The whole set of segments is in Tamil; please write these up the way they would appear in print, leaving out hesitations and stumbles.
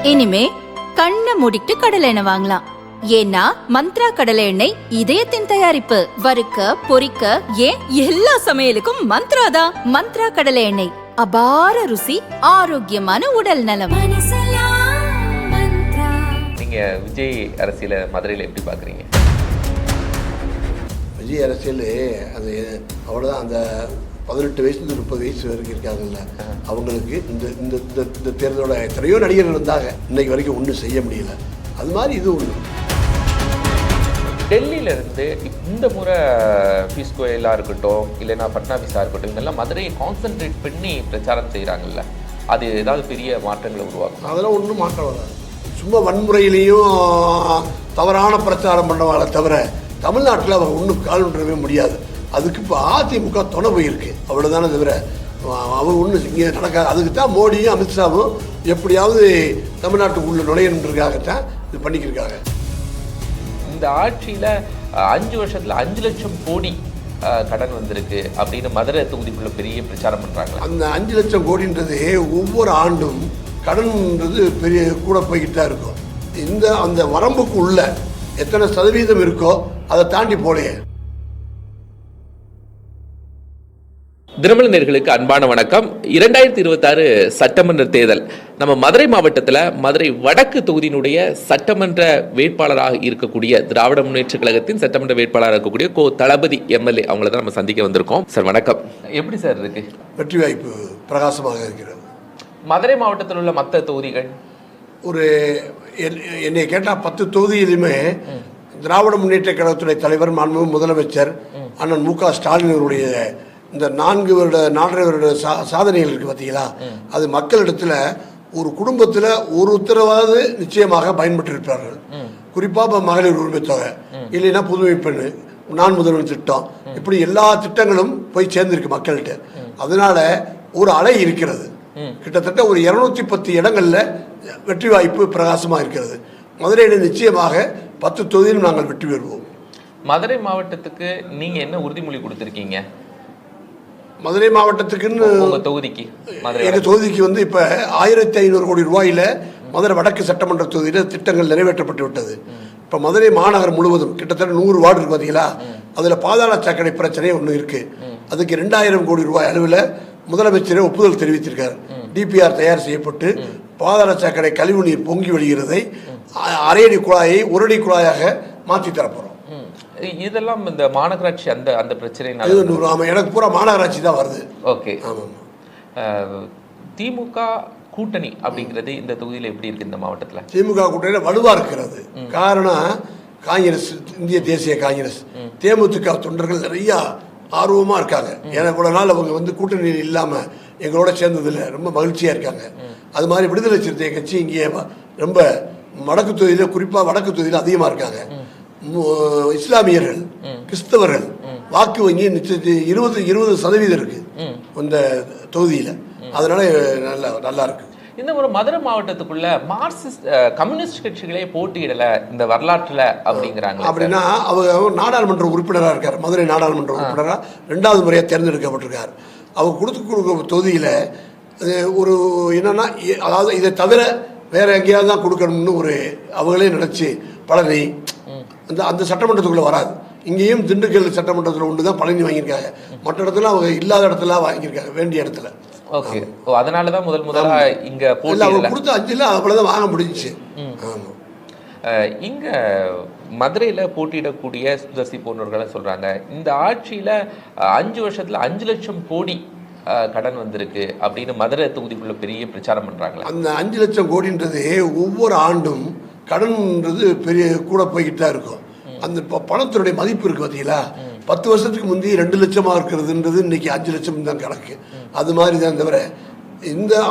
இனிமே கண்ணை மூடிட்டு கடலை எண்ணெய் வாங்கலாம். ஏன்னா மந்த்ரா கடலை எண்ணெய் இதயத்தின் தயாரிப்பு. வறுக்க பொரிக்க ஏன் எல்லா சமையலுக்கும் மந்த்ரா தான். மந்த்ரா கடலை எண்ணெய், அபார ருசி, ஆரோக்கியமான உடல் நலம். நீங்க விஜய் அரசியல மதுரையில எப்படி பாக்குறீங்க? விஜய் அரசியல் அது அவ்வளோதான். அந்த 18 வயசுலேருந்து 30 வயசு வரைக்கும் இருக்காங்கல்ல, அவங்களுக்கு இந்த இந்த இந்த தேர்தலோட எத்தனையோ நடிகர்கள் இருந்தாங்க, இன்னைக்கு வரைக்கும் ஒன்றும் செய்ய முடியல. அது மாதிரி இது ஒன்று. டெல்லியில இருந்து இந்த முறை பீஸ் கோயலாக இருக்கட்டும், இல்லைன்னா பட்னாவிஸாக இருக்கட்டும், இவங்கெல்லாம் மதுரையை கான்சென்ட்ரேட் பண்ணி பிரச்சாரம் செய்கிறாங்கல்ல, அது ஏதாவது பெரிய மாற்றங்களை உருவாக்கும்? அதெல்லாம் ஒன்றும் மாற்றம் வராது. சும்மா வன்முறையிலையும் தவறான பிரச்சாரம் பண்ணுவாங்களே தவிர தமிழ்நாட்டில் அவங்க ஒன்றும் கால் ஒன்றவே முடியாது. அதுக்கு இப்போ அதிமுக துணை போயிருக்கு, அவ்வளோதானே தவிர அவங்க ஒன்றும் இங்கே நடக்காது. அதுக்கு தான் மோடியும் அமித்ஷாவும் எப்படியாவது தமிழ்நாட்டுக்குள்ளே நுழையணுன்றதுக்காகத்தான் இது பண்ணிக்கிருக்காங்க. இந்த ஆட்சியில் 5 வருஷத்தில் 5 லட்சம் கோடி கடன் வந்திருக்கு அப்படின்னு மதுரை தொகுதிக்குள்ள பெரிய பிரச்சாரம் பண்ணுறாங்க. அந்த 5 லட்சம் கோடின்றது ஒவ்வொரு ஆண்டும் கடன்ன்றது பெரிய கூட போய்கிட்டு தான் இருக்கும். அந்த வரம்புக்கு உள்ள எத்தனை சதவீதம் இருக்கோ அதை தாண்டி போலையே. தினமலர் நேயர்களுக்கு அன்பான வணக்கம். 2026 சட்டமன்ற தேர்தல் நம்ம மதுரை மாவட்டத்தில் மதுரை வடக்கு தொகுதியினுடைய சட்டமன்ற வேட்பாளராக இருக்கக்கூடிய திராவிட முன்னேற்ற கழகத்தின் சட்டமன்ற வேட்பாளராக இருக்கக்கூடிய கோ தளபதி எம்எல்ஏ அவங்கள தான் நம்ம சந்திக்க வந்திருக்கோம். சார் வணக்கம். எப்படி சார் இருக்கு? வெற்றி வாய்ப்பு பிரகாசமாக இருக்கிறது. மதுரை மாவட்டத்தில் உள்ள மற்ற தொகுதிகள் ஒரு என்னை கேட்டால் 10 தொகுதியிலுமே திராவிட முன்னேற்ற கழகத்துடைய தலைவர் மாண்புமிகு முதலமைச்சர் அண்ணன் மு.க. ஸ்டாலின் அவருடைய இந்த 4.5 வருட சாதனைகள் இருக்குது பார்த்தீங்களா, அது மக்களிடத்தில் ஒரு குடும்பத்தில் ஒருத்தரவாவது நிச்சயமாக பயன்பெற்றிருப்பார்கள். குறிப்பாக மகளிர் உரிமை தொகை, இல்லைன்னா புதுமை பெண், நான் முதல்வன் திட்டம், இப்படி எல்லா திட்டங்களும் போய் சேர்ந்திருக்கு மக்கள்கிட்ட. அதனால ஒரு அலை இருக்கிறது. கிட்டத்தட்ட ஒரு 210 இடங்களில் வெற்றி வாய்ப்பு பிரகாசமாக இருக்கிறது. மதுரையில் நிச்சயமாக 10 தொகுதியிலும் நாங்கள் வெற்றி பெறுவோம். மதுரை மாவட்டத்துக்கு நீங்கள் என்ன உறுதிமொழி கொடுத்துருக்கீங்க? மதுரை மாவட்டத்துக்குன்னு தொகுதிக்கு எங்கள் தொகுதிக்கு வந்து இப்போ 1500 கோடி ரூபாயில் மதுரை வடக்கு சட்டமன்ற தொகுதியில் திட்டங்கள் நிறைவேற்றப்பட்டு விட்டது. இப்போ மதுரை மாநகரம் முழுவதும் கிட்டத்தட்ட 100 வார்டு இருக்கு பார்த்தீங்களா, அதில் பாதாள சாக்கடை பிரச்சனை ஒன்று இருக்குது. அதுக்கு 2000 கோடி ரூபாய் அளவில் முதலமைச்சரே ஒப்புதல் தெரிவித்திருக்கார். டிபிஆர் தயார் செய்யப்பட்டு பாதாள சாக்கடை கழிவுநீர் பொங்கி வழிகிறதை அரையடி குழாயை ஒரடி குழாயாக மாற்றி தரப்போகிறோம். இதெல்லாம் இந்த மாநகராட்சி அந்த பிரச்சனை எனக்கு பூரா மாநகராட்சி தான் வருது. ஓகே. ஆமாம். திமுக கூட்டணி அப்படிங்கிறது இந்த தொகுதியில் எப்படி இருக்கு? இந்த மாவட்டத்தில் திமுக கூட்டணியில் வலுவாக இருக்கிறது. காரணம் காங்கிரஸ், இந்திய தேசிய காங்கிரஸ், தேமுதிக தொண்டர்கள் நிறையா ஆர்வமாக இருக்காங்க. ஏன்னா இவ்வளோ நாள் அவங்க வந்து கூட்டணியில் இல்லாமல் எங்களோட சேர்ந்ததில் ரொம்ப மகிழ்ச்சியாக இருக்காங்க. அது மாதிரி விடுதலை சிறுத்தை கட்சி இங்கே ரொம்ப வடக்கு தொகுதியில், குறிப்பாக வடக்கு தொகுதியில் அதிகமாக இருக்காங்க. இஸ்லாமியர்கள், கிறிஸ்தவர்கள் வாக்கு வங்கி 20% இருக்கு இந்த தொகுதியில். அதனால நல்லா இருக்கு. இந்த ஒரு மதுரை மாவட்டத்துக்குள்ள மார்க்சிஸ்ட் கம்யூனிஸ்ட் கட்சிகளே போட்டியிடல இந்த வரலாற்றுல அப்படிங்கிறாங்க. அப்படின்னா அவங்க நாடாளுமன்ற உறுப்பினராக இருக்கார். மதுரை நாடாளுமன்ற உறுப்பினராக 2வது முறையாக தேர்ந்தெடுக்கப்பட்டிருக்கார். அவங்க கொடுக்க தொகுதியில் ஒரு என்னன்னா, அதாவது இதை தவிர வேற எங்கேயாவது தான் கொடுக்கணும்னு ஒரு அவங்களே நினைச்சு பழனி அந்த சட்டமன்றத்துக்குள்ள வராது. இங்கேயும் திண்டுக்கல் சட்டமன்றத்தில் ஒன்று தான் பழனி வாங்கியிருக்காங்க. மற்ற இடத்துல அவங்க இல்லாத இடத்துல வாங்கியிருக்காங்க, வேண்டிய இடத்துல. ஓகே. அதனாலதான் முதல்ல இங்க அவங்க கொடுத்த 5ல் அவ்வளவுதான் வாங்க முடிஞ்சிச்சு. ஆமா. இங்க மதுரையில போட்டியிடக்கூடிய சுதர்சி போன்றவர்களை சொல்றாங்க, இந்த ஆட்சியில 5 வருஷத்துல 5 லட்சம் கோடி கடன் வந்திருக்கு அப்படின்னு மதுரை தொகுதிக்குள்ள பெரிய பிரச்சாரம் பண்றாங்க. அந்த 5 லட்சம் கோடின்றது ஒவ்வொரு ஆண்டும் கடன்ன்றது பெரிய கூட போய்கிட்டு தான் இருக்கும். அந்த பணத்தினுடைய மதிப்பு இருக்கு பார்த்தீங்களா, 10 வருஷத்துக்கு முந்தைய 2 லட்சமாக இருக்கிறதுன்றது இன்னைக்கு 5 லட்சம் தான் கணக்கு. அது மாதிரி தான் தவிர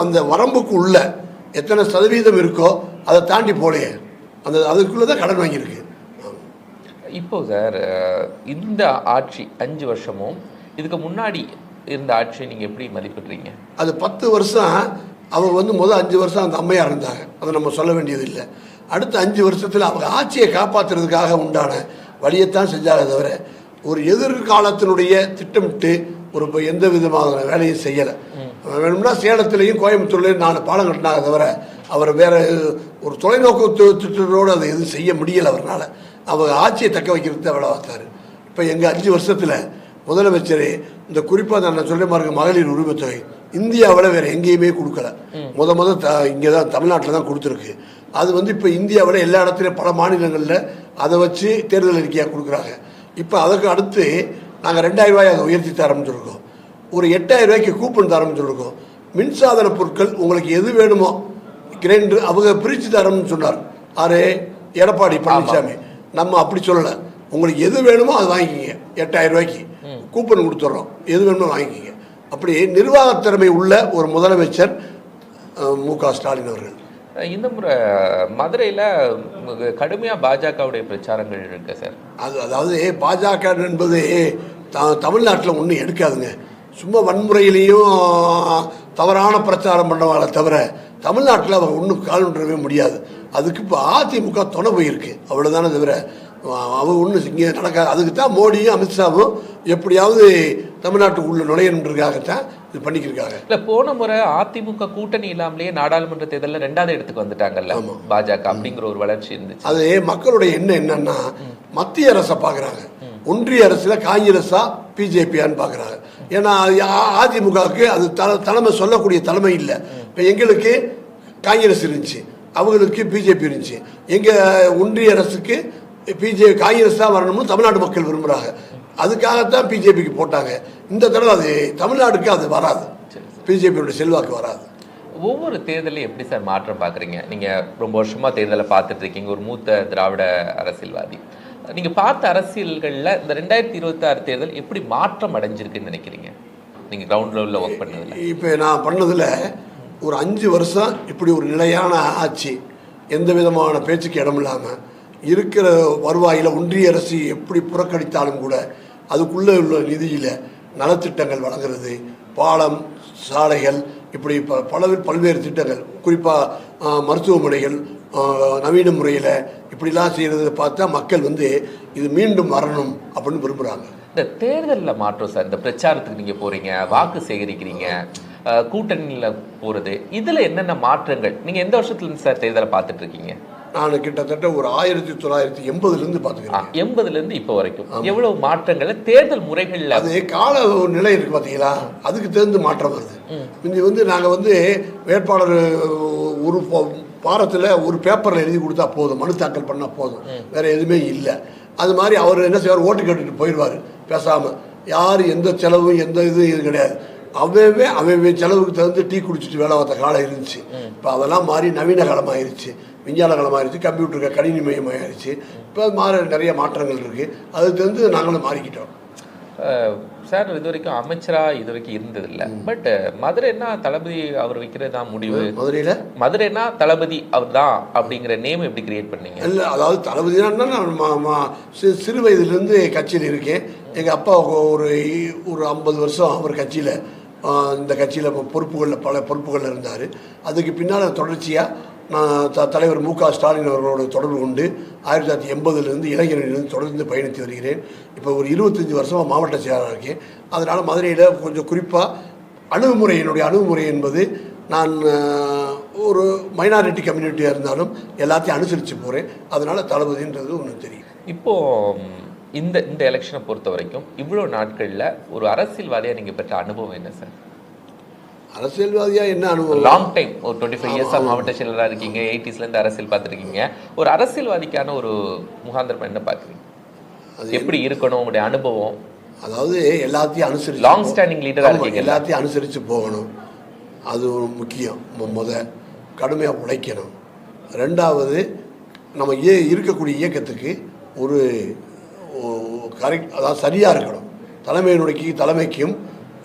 அந்த வரம்புக்கு உள்ள எத்தனை சதவீதம் இருக்கோ அதை தாண்டி போலையே. அதுக்குள்ளே தான் கடன் வாங்கியிருக்கு. இப்போ சார், இந்த ஆட்சி 5 வருஷமும் இதுக்கு முன்னாடி இருந்த ஆட்சியை நீங்கள் எப்படி மதிப்பிடுறீங்க? அது 10 வருஷம் அவங்க வந்து முதல் 5 வருஷம் அந்த அம்மையார் இருந்தாங்க, அதை நம்ம சொல்ல வேண்டியது இல்லை. அடுத்த 5 வருஷத்தில் அவங்க ஆட்சியை காப்பாற்றுறதுக்காக உண்டான வழியைத்தான் செஞ்சாங்க தவிர ஒரு எதிர்காலத்தினுடைய திட்டமிட்டு ஒரு எந்த விதமான வேலையும் செய்யலை. வேணும்னா சேலத்திலையும் கோயம்புத்தூர்லேயும் 4 பாலம் கட்டினாங்க தவிர அவர் வேற ஒரு தொலைநோக்கு திட்டத்தோடு அதை எதுவும் செய்ய முடியலை அவரால். அவர் ஆட்சியை தக்க வைக்கிறது வேலை பார்த்தார். இப்போ எங்கள் 5 வருஷத்தில் முதலமைச்சர் இந்த குறிப்பாக நான் சொல்ல மாதிரி மகளிர் உரிமைத்தொகை இந்தியாவில் வேறு எங்கேயுமே கொடுக்கல. இங்கே தான் தமிழ்நாட்டில் தான் கொடுத்துருக்கு. அது இப்போ இந்தியாவில் எல்லா இடத்துலையும் பல மாநிலங்களில் அதை வச்சு தேர்தல் அறிக்கையாக கொடுக்குறாங்க. இப்போ அதுக்கு அடுத்து நாங்கள் 2000 ரூபாய் அதை உயர்த்தி தர ஆரம்பிச்சிருக்கோம். ஒரு 8000 ரூபாய்க்கு கூப்பன் தர ஆரம்பிச்சிருக்கோம். மின்சாதன பொருட்கள் உங்களுக்கு எது வேணுமோ கிரைண்டர் அவங்க பிரித்து தரணும்னு சொன்னார் எடப்பாடி பழனிசாமி. நம்ம அப்படி சொல்லலை, உங்களுக்கு எது வேணுமோ அது வாங்கிக்கிங்க, 8000 ரூபாய்க்கு கூப்பன் கொடுத்துட்றோம், எது வேணுமோ வாங்கிக்கிங்க. அப்படி நிர்வாகத் திறமை உள்ள ஒரு முதலமைச்சர் மு.க. ஸ்டாலின் அவர்கள். இந்த முறை மதுரையில் கடுமையாக பாஜகவுடைய பிரச்சாரங்கள் இருக்கு சார். அதாவது பாஜக என்பது தமிழ்நாட்டில் ஒன்றும் எடுக்காதுங்க. சும்மா வன்முறையிலையும் தவறான பிரச்சாரம் பண்ணுவாங்களே தவிர தமிழ்நாட்டில் அவங்க ஒன்றும் கால்ன்றவே முடியாது. அதுக்கு இப்போ அதிமுக துணை போயிருக்கு, அவ்வளோதானே தவிர அவங்க ஒன்றும் இங்கே நடக்காது. அதுக்கு தான் மோடியும் அமித்ஷாவும் எப்படியாவது தமிழ்நாட்டுக்குள்ள நுழையணுன்றதுக்காகத்தான் இது பண்ணிக்கிருக்காங்க. இல்லை, போன முறை அதிமுக கூட்டணி இல்லாமலேயே நாடாளுமன்ற தேர்தலில் 2வது இடத்துக்கு வந்துட்டாங்கல்ல பாஜக, அப்படிங்கிற ஒரு வளர்ச்சி இருந்துச்சு. அது மக்களுடைய எண்ணம் என்னன்னா மத்திய அரசை பார்க்குறாங்க, ஒன்றிய அரசில் காங்கிரஸா பிஜேபியான்னு பார்க்குறாங்க. ஏன்னா அதிமுகவுக்கு அது தலைமை சொல்லக்கூடிய தலைமை இல்லை. இப்போ எங்களுக்கு காங்கிரஸ் இருந்துச்சு, அவங்களுக்கு பிஜேபி இருந்துச்சு. எங்கள் ஒன்றிய அரசுக்கு காங்கிரஸ் தான் வரணும்னு தமிழ்நாடு மக்கள் விரும்புகிறாங்க. அதுக்காகத்தான் பிஜேபிக்கு போட்டாங்க. இந்த தடவை அது தமிழ்நாடுக்கு அது வராது, பிஜேபியோட செல்வாக்கு வராது. ஒவ்வொரு தேர்தலையும் எப்படி சார் மாற்றம் பார்க்குறீங்க? நீங்கள் ரொம்ப வருஷமாக தேர்தலை பார்த்துட்டு இருக்கீங்க, ஒரு மூத்த திராவிட அரசியல்வாதி. நீங்கள் பார்த்த அரசியல்களில் இந்த 2026 தேர்தல் எப்படி மாற்றம் அடைஞ்சிருக்குன்னு நினைக்கிறீங்க நீங்கள் கிரவுண்ட் லெவலில் ஒர்க் பண்ணதில்? இப்போ நான் பண்ணதில் ஒரு 5 வருஷம் இப்படி ஒரு நிலையான ஆட்சி, எந்த விதமான பேச்சுக்கு இடம் இல்லாமல் இருக்கிற வருவாயில் ஒன்றிய அரசு எப்படி புறக்கணித்தாலும் கூட அதுக்குள்ளே உள்ள நிதியில் நலத்திட்டங்கள் வழங்குறது, பாலம், சாலைகள், இப்படி பல்வேறு திட்டங்கள், குறிப்பாக மருத்துவமனைகள் நவீன முறையில் இப்படிலாம் செய்கிறத பார்த்தா மக்கள் இது மீண்டும் வரணும் அப்படின்னு விரும்புகிறாங்க. இந்த தேர்தலில் மாற்றம் சார், இந்த பிரச்சாரத்துக்கு நீங்கள் போகிறீங்க, வாக்கு சேகரிக்கிறீங்க, கூட்டணியில் போகிறது, இதில் என்னென்ன மாற்றங்கள் நீங்கள் எந்த வருஷத்துலேருந்து சார் தேர்தலை பார்த்துட்டு இருக்கீங்க? நான் கிட்டத்தட்ட ஒரு 1980 பார்த்துக்கிறேன். 80 இப்போ வரைக்கும் எவ்வளவு மாற்றங்கள் தேர்தல் முறைகளில்? அது கால நிலை இருக்கு பார்த்தீங்களா, அதுக்கு தெரிந்து மாற்றம் வருது. இங்கே நாங்கள் வேட்பாளர் ஒரு வாரத்தில் ஒரு பேப்பரில் எழுதி கொடுத்தா போதும், மனு தாக்கல் பண்ணால் போதும், வேற எதுவுமே இல்லை. அது மாதிரி அவர் என்ன செய்வார், ஓட்டு கேட்டுட்டு போயிடுவார் பேசாமல். யார் எந்த செலவும் எந்த இது கிடையாது. அவே செலவுக்கு தகுந்து டீ குடிச்சிட்டு வேலை பார்த்த காலம் இருந்துச்சு. இப்போ அதெல்லாம் மாறி நவீன காலமாகிருச்சு, விஞ்ஞான காலமாகிருச்சு, கம்ப்யூட்டருக்கு கணினி மயமாகிருச்சு. இப்போ நிறைய மாற்றங்கள் இருக்குது. அதுக்கு தகுந்து நாங்களும் மாறிக்கிட்டோம். சார், இது வரைக்கும் அமைச்சராக இது வரைக்கும் இருந்ததில்லை. பட் மதுரைன்னா தளபதி அவர் வைக்கிறது தான் முடிவு. மதுரைன்னா தளபதி அவர் தான் அப்படிங்கிற நேம் எப்படி கிரியேட் பண்ணீங்க? இல்லை, அதாவது தளபதினா நான் சிறு வயதுலேருந்து கட்சியில் இருக்கேன். எங்கள் அப்பா ஒரு 50 வருஷம் அவர் கட்சியில், இந்த கட்சியில் பல பொறுப்புகளில் இருந்தார். அதுக்கு பின்னால் தொடர்ச்சியாக நான் தலைவர் மு.க. ஸ்டாலின் அவர்களோட தொடர்பு கொண்டு 1980 இளைஞர்களிலிருந்து தொடர்ந்து பயணித்து வருகிறேன். இப்போ ஒரு 25 வருஷமாக மாவட்ட செயலாளர் இருக்கேன். அதனால் மதுரையில் கொஞ்சம் குறிப்பாக என்னுடைய அணுகுமுறை என்பது, நான் ஒரு மைனாரிட்டி கம்யூனிட்டியாக இருந்தாலும் எல்லாத்தையும் அனுசரித்து போகிறேன். அதனால் தளபதின்றது ஒன்று தெரியும். இப்போது இந்த எலெக்ஷனை பொறுத்த வரைக்கும் இவ்வளோ நாட்களில் ஒரு அரசியல்வாதியாக நீங்கள் பெற்ற அனுபவம் என்ன சார்? அரசியல்வாதியா என்ன அனுபவம்? லாங் டைம், ஒரு 25 இயர்ஸாக மாவட்ட செயலராக இருக்கீங்க, 80ஸ்லேருந்து அரசியல் பார்த்துருக்கீங்க. ஒரு அரசியல்வாதிக்கான ஒரு முகாந்திரம் என்ன பார்க்குறீங்க? எப்படி இருக்கணும் உங்களுடைய அனுபவம்? அதாவது எல்லாத்தையும் அனுசரிச்சு, லாங் ஸ்டாண்டிங் லீடராக இருக்கீங்க, எல்லாத்தையும் அனுசரித்து போகணும். அது ஒரு முக்கியம். கடுமையாக உழைக்கணும். 2வது, நம்ம இருக்கக்கூடிய இயக்கத்துக்கு ஒரு கரெக்ட், அதாவது சரியாக இருக்கணும். தலைமைக்கும்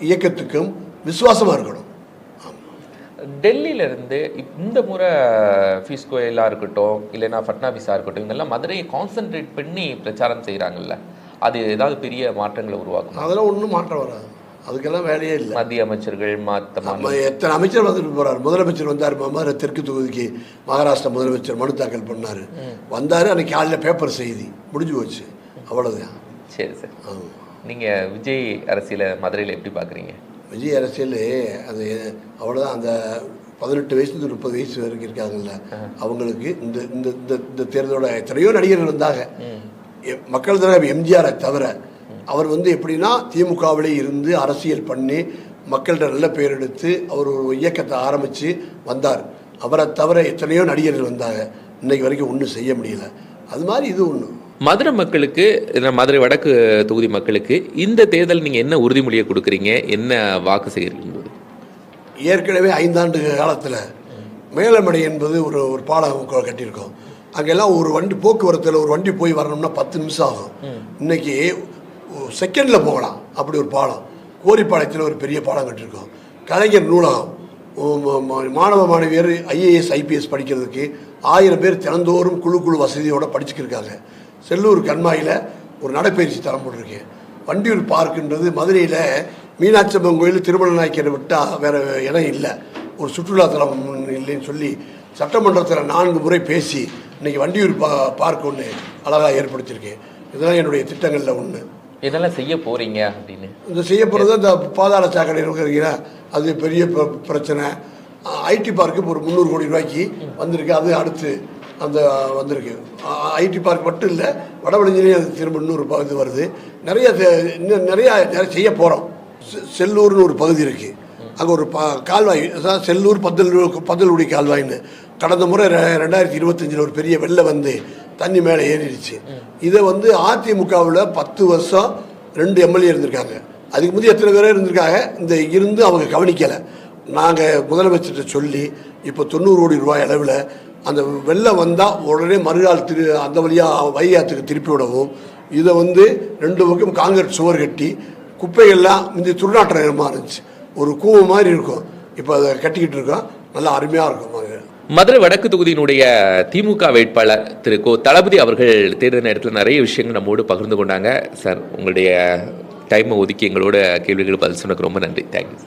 இயக்கத்துக்கும் விசுவாசமாக இருக்கணும். டெல்லியிலேருந்து இந்த முறை பீஸ் கோயலாக இருக்கட்டும், இல்லைன்னா ஃபட்னாவிஸாக இருக்கட்டும், இவங்கெல்லாம் மதுரையை கான்சென்ட்ரேட் பண்ணி பிரச்சாரம் செய்கிறாங்கல்ல, அது ஏதாவது பெரிய மாற்றங்களை உருவாக்கும்? அதெல்லாம் ஒன்றும் மாற்றம் வராது, அதுக்கெல்லாம் வேலையே இல்லை. மத்திய அமைச்சர்கள் எத்தனை அமைச்சர் வந்துட்டு போகிறார். முதலமைச்சர் வந்தார் மதுரை தெற்கு தொகுதிக்கு, மகாராஷ்டிரா முதலமைச்சர் மனு தாக்கல் பண்ணார், வந்தார். அன்றைக்கி காலையில் பேப்பர் செய்தி முடிஞ்சு போச்சு, அவ்வளோதான். சரி சார், நீங்கள் விஜய் அரசியலை மதுரையில் எப்படி பார்க்குறீங்க? விஜய் அரசியல் அது அவ்வளோதான். அந்த 18 வயசுலேருந்து 30 வயசு வரைக்கும் இருக்காங்கல்ல, அவங்களுக்கு இந்த இந்த இந்த தேர்தலோட எத்தனையோ நடிகர்கள் இருந்தாங்க. மக்கள் தலைவர் எம்ஜிஆரை தவிர அவர் எப்படின்னா திமுகவிலே இருந்து அரசியல் பண்ணி மக்கள்கிட்ட நல்ல பேர் எடுத்து அவர் ஒரு இயக்கத்தை ஆரம்பித்து வந்தார். அவரை தவிர எத்தனையோ நடிகர்கள் வந்தாங்க. இன்னைக்கு வரைக்கும் ஒன்றும் செய்ய முடியல. அது மாதிரி இது ஒன்று. மதுரை மக்களுக்கு, மதுரை வடக்கு தொகுதி மக்களுக்கு இந்த தேர்தல் நீங்கள் என்ன உறுதிமொழியை கொடுக்குறீங்க, என்ன வாக்கு செய்கிறீங்க? ஏற்கனவே 5 ஆண்டு காலத்தில் மேலமடை என்பது ஒரு பாலம் கட்டியிருக்கோம். அங்கெல்லாம் ஒரு வண்டி போக்குவரத்தில் ஒரு வண்டி போய் வரணும்னா 10 நிமிஷம் ஆகும். இன்னைக்கு செகண்டில் போகலாம். அப்படி ஒரு பாலம். கோரிப்பாளையத்தில் ஒரு பெரிய பாலம் கட்டியிருக்கோம். கலைஞர் நூலகம், மாணவ மாணவியர் IAS IPS படிக்கிறதுக்கு 1000 பேர் தினந்தோறும் குழு வசதியோடு படிச்சுக்கிருக்காங்க. செல்லூர் கண்மாயில் ஒரு நடைப்பயிற்சி தரம் போட்டிருக்கேன். வண்டியூர் பார்க்குன்றது மதுரையில் மீனாட்சி அம்மன் கோயில் திருமண நாயக்கரை விட்டால் வேறு இடம் இல்லை, ஒரு சுற்றுலாத்தலம் இல்லைன்னு சொல்லி சட்டமன்றத்தில் 4 முறை பேசி இன்றைக்கி வண்டியூர் பார்க் ஒன்று அழகாக ஏற்படுத்தியிருக்கேன். இதெல்லாம் என்னுடைய திட்டங்களில் ஒன்று. இதெல்லாம் செய்ய போகிறீங்க அப்படின்னு இந்த செய்ய போகிறது இந்த பாதாள சாக்கடை இருக்கிறீங்களா, அது பெரிய பிரச்சனை. ஐடி பார்க்கு ஒரு 300 கோடி ரூபாய்க்கு வந்திருக்கு. அது அடுத்து அந்த வந்திருக்கு. ஐடி பார்க் மட்டும் இல்லை, வடவழிஞ்சிலேயே அது திரும்ப இன்னொரு பகுதி வருது. இன்னும் நிறையா செய்ய போகிறோம். செல்லூர்னு ஒரு பகுதி இருக்குது. அங்கே ஒரு கால்வாய், அதாவது செல்லூர் பந்தலுடி கால்வாய்ன்னு கடந்த முறை 2025 ஒரு பெரிய வெள்ளம் வந்து தண்ணி மேலே ஏறிடுச்சு. இதை அதிமுகவில் 10 வருஷம் 2 MLA இருந்திருக்காங்க. அதுக்கு முந்தைய எத்தனை பேரே இருந்திருக்காங்க. இந்த இருந்து அவங்க கவனிக்கலை. நாங்கள் முதலமைச்சர்கிட்ட சொல்லி இப்போ 90 கோடி ரூபாய் அளவில் அந்த வெள்ளம் வந்தால் உடனே மறுநாள் அந்த வழியாக வைகாத்துக்கு திருப்பி விடவும், இதை 2 பக்கம் காங்கிரீட் சுவர் கட்டி குப்பைகள்லாம் முந்தைய துர்நாற்ற நேரமாக இருந்துச்சு, ஒரு கூவ மாதிரி இருக்கும். இப்போ அதை கட்டிக்கிட்டு இருக்கோம். நல்லா அருமையாக இருக்கும். மதுரை வடக்கு தொகுதியினுடைய திமுக வேட்பாளர் திரு கோ தளபதி அவர்கள் தேர்தல் நேரத்தில் நிறைய விஷயங்கள் நம்மோடு பகிர்ந்து கொண்டாங்க. சார், உங்களுடைய டைமை ஒதுக்கி எங்களோட கேள்விகள் பதில் சொன்னதுக்கு ரொம்ப நன்றி. தேங்க்யூ.